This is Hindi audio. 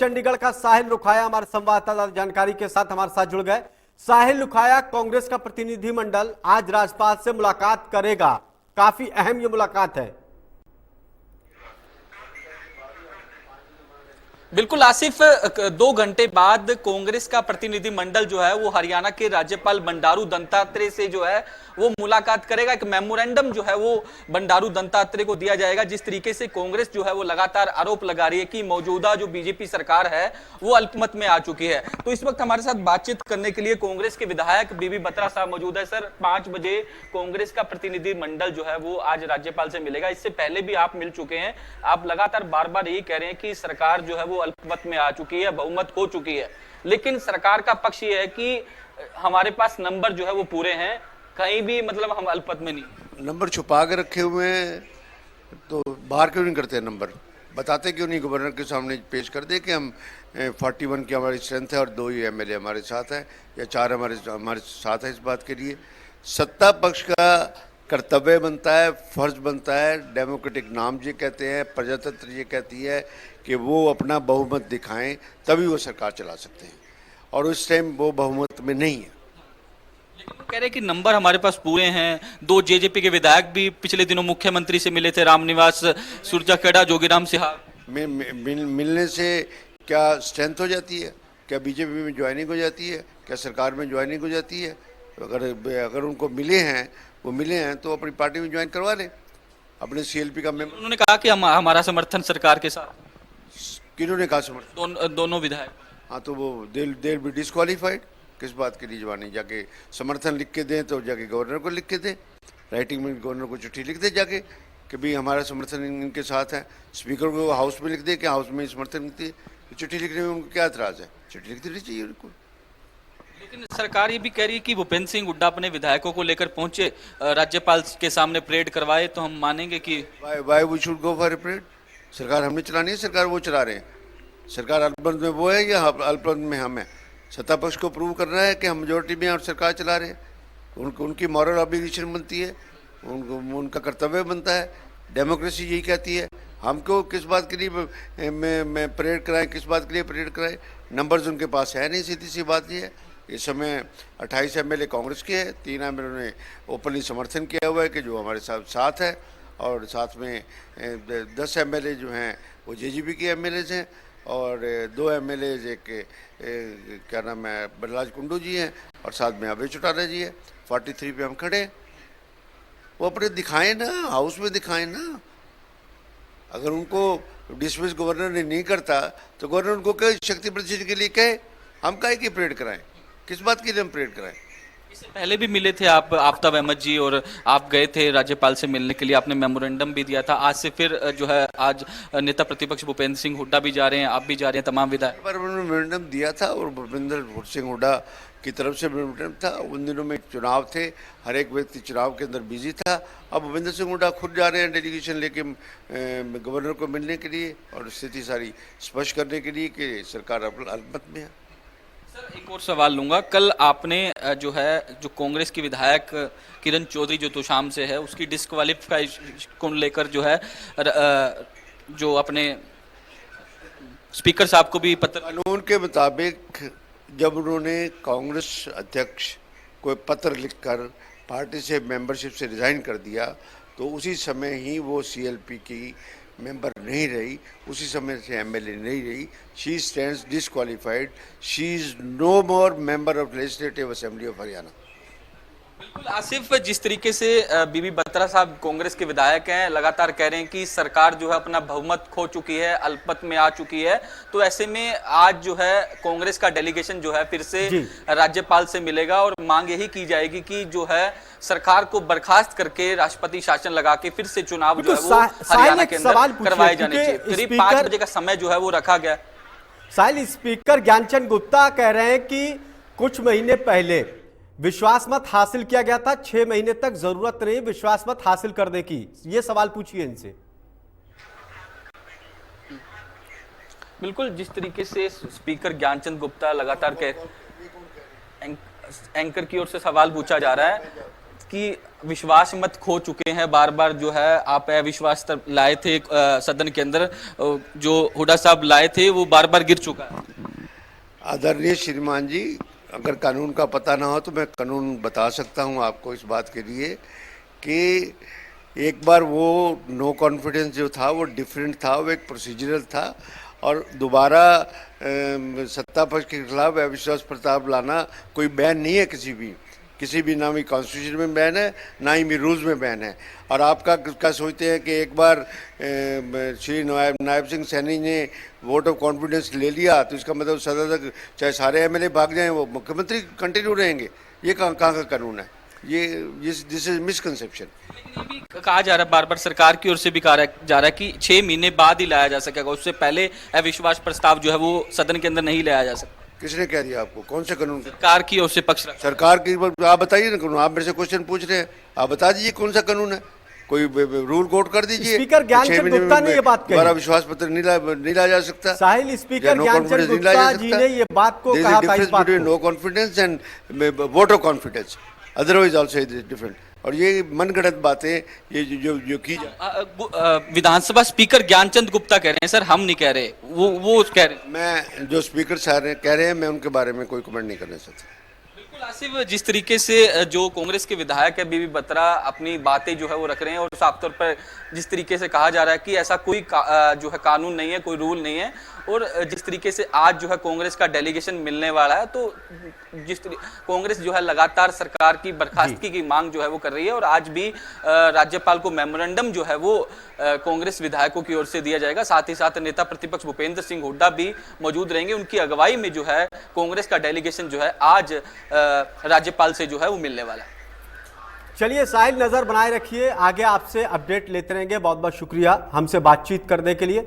चंडीगढ़ का साहिल लुखाया हमारे संवाददाता जानकारी के साथ हमारे साथ जुड़ गए। साहिल लुखाया, कांग्रेस का प्रतिनिधिमंडल आज राज्यपाल से मुलाकात करेगा, काफी अहम ये मुलाकात है। बिल्कुल आसिफ, 2 घंटे बाद कांग्रेस का प्रतिनिधिमंडल जो है वो हरियाणा के राज्यपाल बंडारू दत्तात्रेय से जो है वो मुलाकात करेगा। एक मेमोरेंडम जो है वो बंडारू दत्तात्रेय को दिया जाएगा। जिस तरीके से कांग्रेस जो है वो लगातार आरोप लगा रही है कि मौजूदा जो बीजेपी सरकार है वो अल्पमत में आ चुकी है, तो इस वक्त हमारे साथ बातचीत करने के लिए कांग्रेस के विधायक बीबी बत्रा साहब मौजूद है। सर, 5 बजे कांग्रेस का प्रतिनिधिमंडल जो है वो आज राज्यपाल से मिलेगा। इससे पहले भी आप मिल चुके हैं, आप लगातार बार बार यही कह रहे हैं कि सरकार जो है वो अल्पमत में आ चुकी है, बहुमत हो चुकी है, लेकिन सरकार का पक्ष ये है कि हमारे पास नंबर जो है वो पूरे हैं, कहीं भी मतलब हम अल्पमत में नहीं। नंबर छुपा के रखे हुए हैं तो बाहर क्यों नहीं करते? नंबर बताते क्यों नहीं? गवर्नर के सामने पेश कर दे कि हम 41 की हमारी स्ट्रेंथ है और 2 ही एमएलए हमारे साथ है या 4 हमारे साथ है। इस बात के लिए सत्ता पक्ष का कर्तव्य बनता है, फर्ज बनता है, डेमोक्रेटिक नाम ये कहते हैं, प्रजातंत्र ये कहती है कि वो अपना बहुमत दिखाएं, तभी वो सरकार चला सकते हैं, और उस टाइम वो बहुमत में नहीं है। कह रहे कि नंबर हमारे पास पूरे हैं। 2 जेजेपी के विधायक भी पिछले दिनों मुख्यमंत्री से मिले थे, रामनिवास सुरजाखेड़ा, जोगीराम सिंह। मिलने से क्या स्ट्रेंथ हो जाती है? क्या बीजेपी में ज्वाइनिंग हो जाती है? क्या सरकार में ज्वाइनिंग हो जाती है? अगर उनको मिले हैं तो अपनी पार्टी में ज्वाइन करवा लें, अपने सीएलपी का मेंबर। उन्होंने कहा कि हमारा समर्थन सरकार के साथ। किन्होंने कहा समर्थन? दोनों विधायक। हाँ, तो वो देल बी डिस्क्वालीफाइड। किस बात के लिए जवानी? जाके समर्थन लिख के दें तो जाके गवर्नर को लिख के दें, राइटिंग में गवर्नर को चिट्ठी लिख दे जाके कि भाई हमारा समर्थन इनके साथ है। स्पीकर को हाउस में लिख दे कि हाउस में समर्थन लिखती है, तो चिट्ठी लिखने में उनको क्या एतराज़ है? चिट्ठी लिख देनी चाहिए उनको। लेकिन सरकार ये भी कह रही है कि भूपेंद्र सिंह हुड्डा अपने विधायकों को लेकर पहुंचे, राज्यपाल के सामने परेड करवाए, तो हम मानेंगे कि why we should go for a parade? सरकार हमने चलानी है, सरकार वो चला रहे हैं। सरकार अल्पमत में वो है या अल्पमत में हम हैं? सत्ता पक्ष को प्रूव करना है कि हम मेजोरिटी में और सरकार चला रहे हैं। उनकी मॉरल ऑब्लिगेशन बनती है, उनका कर्तव्य बनता है। डेमोक्रेसी यही कहती है। हमको किस बात के लिए मैं परेड कराएं, किस बात के लिए परेड कराएं? नंबर्स उनके पास है नहीं, सीधी सी बात ये है। इस समय 28 एमएलए कांग्रेस के हैं, 3 एमएलए ने ओपनली समर्थन किया हुआ है कि जो हमारे साथ है, और साथ में 10 एमएलए जो हैं वो जेजेपी के एमएलए हैं, और 2 एमएलए एक क्या नाम है, बलराज कुंडू जी हैं, और साथ में अभय चौटाला जी है। 43 पे हम खड़े हैं। वो अपने दिखाएं ना, हाउस में दिखाएं ना। अगर उनको डिसमिस गवर्नर ने नहीं करता तो गवर्नर उनको कहे शक्ति प्रदर्शन के लिए कहे, हम काहे की परेड कराएं? किस बात के लिए हम परेड कराएं? इससे पहले भी मिले थे आप, आफ्ताब अहमद जी, और आप गए थे राज्यपाल से मिलने के लिए, आपने मेमोरेंडम भी दिया था। आज से फिर जो है आज नेता प्रतिपक्ष भूपेंद्र सिंह हुड्डा भी जा रहे हैं, आप भी जा रहे हैं, तमाम विधायक। पर मेमोरेंडम दिया था और भूपेंद्र सिंह हुड्डा की तरफ से मेमोरेंडम था। उन दिनों में चुनाव थे, हर एक व्यक्ति चुनाव के अंदर बिजी था। अब भूपेंद्र सिंह हुड्डा खुद जा रहे हैं डेलीगेशन लेके गवर्नर को मिलने के लिए और स्थिति सारी स्पष्ट करने के लिए कि सरकार अल्पमत में है। सर, एक और सवाल लूंगा। कल आपने जो कांग्रेस की विधायक किरण चौधरी जो तोशाम से है, उसकी डिस्क्वालीफाइजेशन को लेकर जो है जो अपने स्पीकर साहब को भी पत्र। कानून के मुताबिक जब उन्होंने कांग्रेस अध्यक्ष को पत्र लिखकर पार्टी से मेंबरशिप से रिजाइन कर दिया, तो उसी समय ही वो सीएलपी की मेंबर नहीं रही, उसी समय से एमएलए नहीं रही। She stands disqualified, she is no more member of legislative assembly of Haryana. बिल्कुल आसिफ, जिस तरीके से बीबी बत्रा साहब कांग्रेस के विधायक हैं, लगातार कह रहे हैं कि सरकार जो है अपना बहुमत खो चुकी है, अल्पमत में आ चुकी है, तो ऐसे में आज जो है कांग्रेस का डेलीगेशन जो है फिर से राज्यपाल से मिलेगा और मांग यही की जाएगी कि जो है सरकार को बर्खास्त करके राष्ट्रपति शासन लगा के फिर से चुनाव जो है वो हरियाणा के अंदर करवाए जाने चाहिए। करीब 5 बजे का समय जो है वो रखा गया। साहिल, स्पीकर ज्ञानचंद गुप्ता कह रहे हैं कि कुछ महीने पहले विश्वास मत हासिल किया गया था, 6 महीने तक जरूरत नहीं विश्वास मत हासिल करने की। ये सवाल पूछिए इनसे। बिल्कुल, जिस तरीके से स्पीकर ज्ञानचंद गुप्ता लगातार एंकर की ओर से सवाल पूछा जा रहा है कि विश्वास मत खो चुके हैं, बार बार जो है आप अविश्वास लाए थे सदन के अंदर, जो हुड्डा साहब लाए थे वो बार बार गिर चुका है। आदरणीय श्रीमान जी, अगर कानून का पता ना हो तो मैं कानून बता सकता हूं आपको इस बात के लिए कि एक बार वो नो कॉन्फिडेंस जो था वो डिफरेंट था, वो एक प्रोसीजरल था, और दोबारा सत्ता पक्ष के खिलाफ अविश्वास प्रस्ताव लाना कोई बैन नहीं है, किसी भी ना ही कॉन्स्टिट्यूशन में बैन है ना ही रूल्स में बैन है। और आपका क्या सोचते हैं कि एक बार श्री नायब सिंह सैनी ने वोट ऑफ कॉन्फिडेंस ले लिया तो इसका मतलब सदन तक चाहे सारे एमएलए भाग जाएं वो मुख्यमंत्री कंटिन्यू रहेंगे? ये कहाँ का कानून है? ये दिस इज मिसकंसेप्शन। लेकिन ये भी कहा जा रहा है, बार बार सरकार की ओर से भी कहा जा रहा है कि 6 महीने बाद ही लाया जा सकेगा, उससे पहले अविश्वास प्रस्ताव जो है वो सदन के अंदर नहीं लाया जा सकता। किसने कह दिया आपको? कौन से कानून? सरकार की ओर से पक्ष रखा। सरकार की आप बताइए ना कानून। आप मेरे से क्वेश्चन पूछ रहे हैं, आप बता दीजिए कौन सा कानून है, कोई रूल कोट कर दीजिए। स्पीकर ज्ञानचंद गुप्ता ने ये बात कही, हमारा विश्वास पत्र नहीं लाया जा सकता। साहिल, स्पीकर ज्ञानचंद गुप्ता जी ने ये बात को कहा था, इस बात को। No confidence and vote of confidence, otherwise also it is different. और ये मनगढ़ंत बातें ये जो की विधानसभा स्पीकर ज्ञानचंद गुप्ता कह रहे हैं सर, हम नहीं कह रहे, वो कह रहे हैं। मैं जो स्पीकर साहब कह रहे हैं मैं उनके बारे में कोई कमेंट नहीं करना चाहता। बिल्कुल आसिफ, जिस तरीके से जो कांग्रेस के विधायक है बीबी बत्रा अपनी बातें जो है वो रख रहे हैं, और साफ तौर पर जिस तरीके से कहा जा रहा है कि ऐसा कोई जो है कानून नहीं है, कोई रूल नहीं है, और जिस तरीके से आज जो है कांग्रेस का डेलीगेशन मिलने वाला है, तो कांग्रेस जो है लगातार सरकार की बर्खास्तगी की मांग जो है वो कर रही है, और आज भी राज्यपाल को मेमोरेंडम जो है वो कांग्रेस विधायकों की ओर से दिया जाएगा। साथ ही साथ नेता प्रतिपक्ष भूपेंद्र सिंह हुड्डा भी मौजूद रहेंगे, उनकी अगुवाई में जो है कांग्रेस का डेलीगेशन जो है आज राज्यपाल से जो है वो मिलने वाला है। चलिए साहिल, नजर बनाए रखिए, आगे आपसे अपडेट लेते रहेंगे। बहुत बहुत शुक्रिया हमसे बातचीत करने के लिए।